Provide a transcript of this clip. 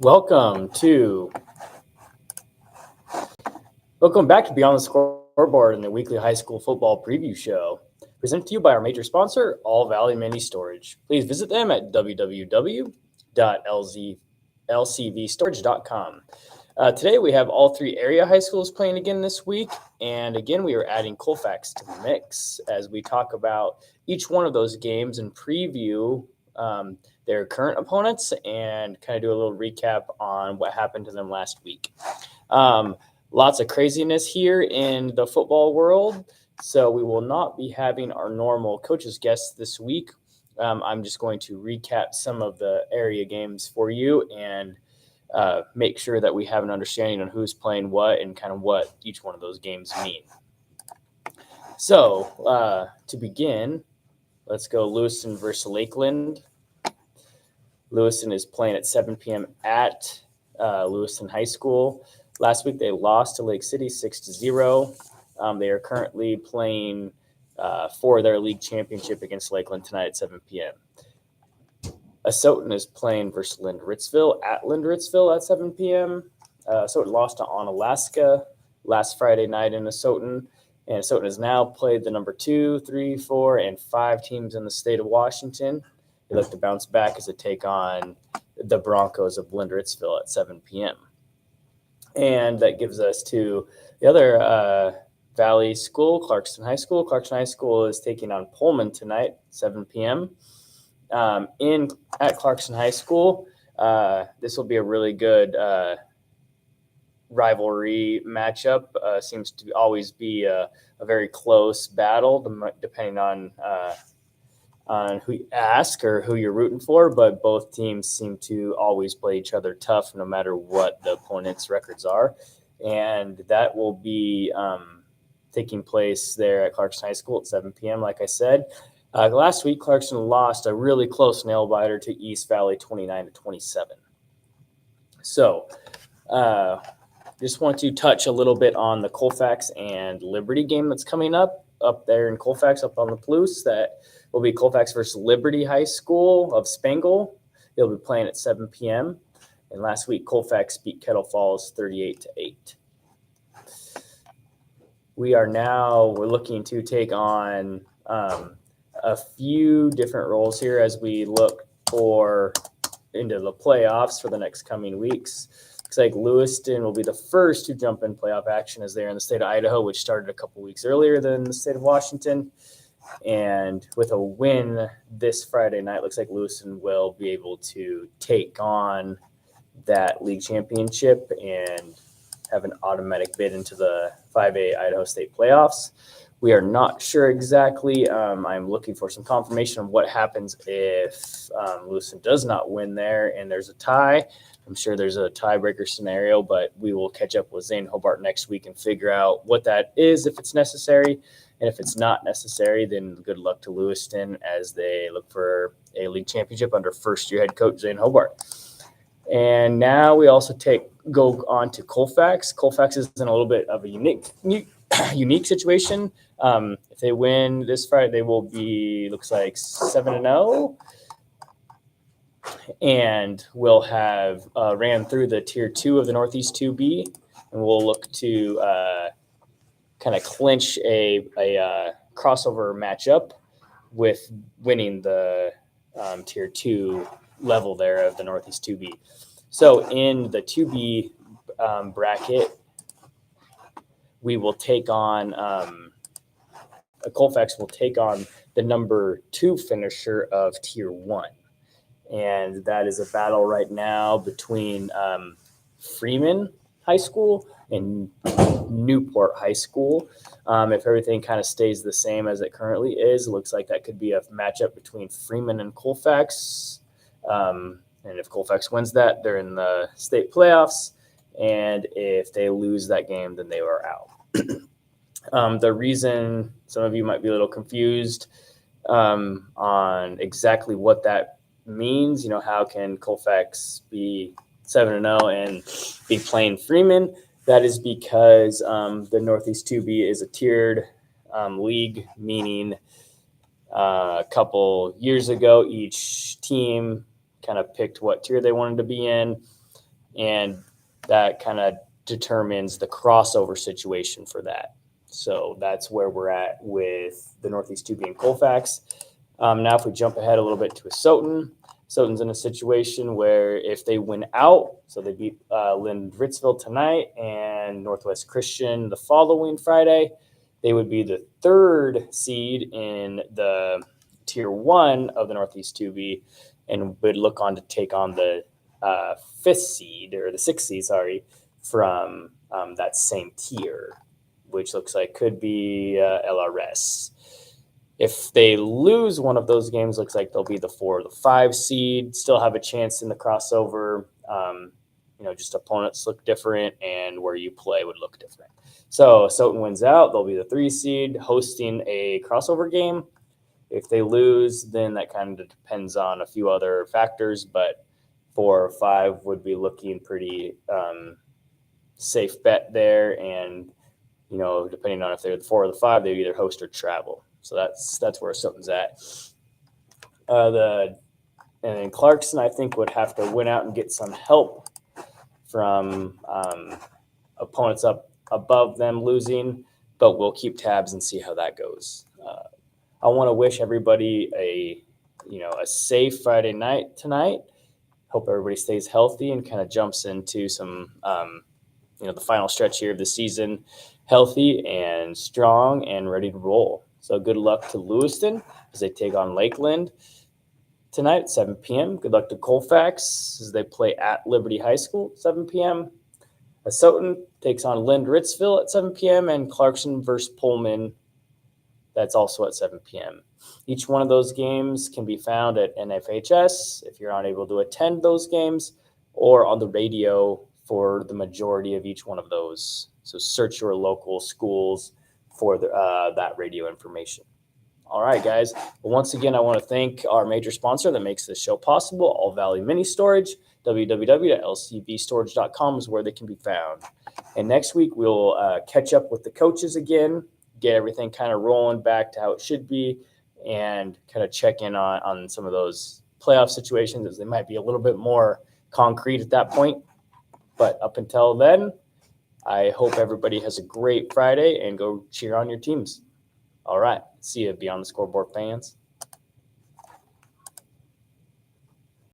Welcome to Welcome back to Beyond the Scoreboard and the weekly high school football preview show. Presented to you by our major sponsor, All Valley Mini Storage. Please visit them at www.lcvstorage.com. Today we have all three area high schools playing again this week, and again we are adding Colfax to the mix as we talk about each one of those games and preview their current opponents and kind of do a little recap on what happened to them last week. Lots of craziness here in the football world, so we will not be having our normal coaches guests this week. I'm just going to recap some of the area games for you and make sure that we have an understanding on who's playing what and kind of what each one of those games mean. So to begin, let's go Lewiston versus Lakland. Lewiston is playing at 7 p.m. at Lewiston High School. Last week they lost to Lake City 6-0. They are currently playing for their league championship against Lakland tonight at 7 p.m. Asotin is playing versus Lind-Ritzville at Lind-Ritzville at 7 p.m. Asotin lost to Onalaska last Friday night in Asotin, and Asotin has now played the number 2, 3, 4, and 5 teams in the state of Washington. They look to bounce back as they take on the Broncos of Lind-Ritzville at 7 p.m. And that gives us to the other Valley school, Clarkston High School. Clarkston High School is taking on Pullman tonight, 7 p.m. At Clarkston High School, this will be a really good rivalry matchup. Seems to always be a very close battle, depending on who you ask or who you're rooting for, but both teams seem to always play each other tough no matter what the opponent's records are. And that will be taking place there at Clarkston High School at 7 p.m., like I said. Last week, Clarkston lost a really close nail-biter to East Valley 29-27. So just want to touch a little bit on the Colfax and Liberty game that's coming up there in Colfax, up on the Palouse. That will be Colfax versus Liberty High School of Spangle. They'll be playing at 7 p.m. And last week, Colfax beat Kettle Falls 38-8. We're looking to take on a few different roles here as we look into the playoffs for the next coming weeks. Looks like Lewiston will be the first to jump in playoff action as they're in the state of Idaho, which started a couple weeks earlier than the state of Washington. And with a win this Friday night, looks like Lewiston will be able to take on that league championship and have an automatic bid into the 5A Idaho State playoffs. We are not sure exactly. I'm looking for some confirmation on what happens if Lewiston does not win there and there's a tie. I'm sure there's a tiebreaker scenario, but we will catch up with Zane Hobart next week and figure out what that is if it's necessary. And if it's not necessary, then good luck to Lewiston as they look for a league championship under first-year head coach Zane Hobart. And now we also go on to Colfax. Colfax is in a little bit of a unique situation. If they win this Friday, they will be, looks like 7-0. And we'll have ran through the Tier 2 of the Northeast 2B. And we'll look to kind of clinch a crossover matchup with winning the Tier 2 level there of the Northeast 2B. So in the 2B bracket, we will take on Colfax will take on the number 2 finisher of Tier 1. And that is a battle right now between Freeman High School and Newport High School. If everything kind of stays the same as it currently is, it looks like that could be a matchup between Freeman and Colfax. And if Colfax wins that, they're in the state playoffs. And if they lose that game, then they are out. The reason some of you might be a little confused on exactly what that means, how can Colfax be 7-0 and be playing Freeman? That is because the Northeast 2B is a tiered league, meaning a couple years ago, each team kind of picked what tier they wanted to be in. and that kind of determines the crossover situation for that. So that's where we're at with the Northeast 2B and Colfax. Now, if we jump ahead a little bit to Asotin, Asotin's in a situation where if they win out, so they beat Lynn Ritzville tonight and Northwest Christian the following Friday, they would be the 3rd seed in the Tier 1 of the Northeast 2B and would look on to take on the 5th seed, or the 6th seed, sorry, from that same tier, which looks like could be LRS. If they lose one of those games, looks like they'll be the 4 or the 5 seed, still have a chance in the crossover. Just opponents look different and where you play would look different. So Asotin wins out, they'll be the 3 seed hosting a crossover game. If they lose, then that kind of depends on a few other factors, but 4 or 5 would be looking pretty safe bet there. And, depending on if they're the 4 or the 5, they either host or travel. So that's where Asotin's at. And then Clarkston, I think, would have to win out and get some help from opponents up above them losing, but we'll keep tabs and see how that goes. I want to wish everybody a safe Friday night tonight. Hope everybody stays healthy and kind of jumps into some the final stretch here of the season healthy and strong and ready to roll. So good luck to Lewiston as they take on Lakland tonight at 7 p.m. Good luck to Colfax as they play at Liberty High School at 7 p.m. Asotin takes on Lynn Ritzville at 7 p.m. and Clarkston versus Pullman. That's also at 7 p.m. Each one of those games can be found at NFHS if you're unable to attend those games, or on the radio for the majority of each one of those. So search your local schools for that radio information. All right, guys. Well, once again, I want to thank our major sponsor that makes this show possible, All Valley Mini Storage. www.lcbstorage.com is where they can be found. And next week, we'll catch up with the coaches again, get everything kind of rolling back to how it should be, and kind of check in on some of those playoff situations, as they might be a little bit more concrete at that point. But up until then, I hope everybody has a great Friday and go cheer on your teams. All right. See you, Beyond the Scoreboard fans.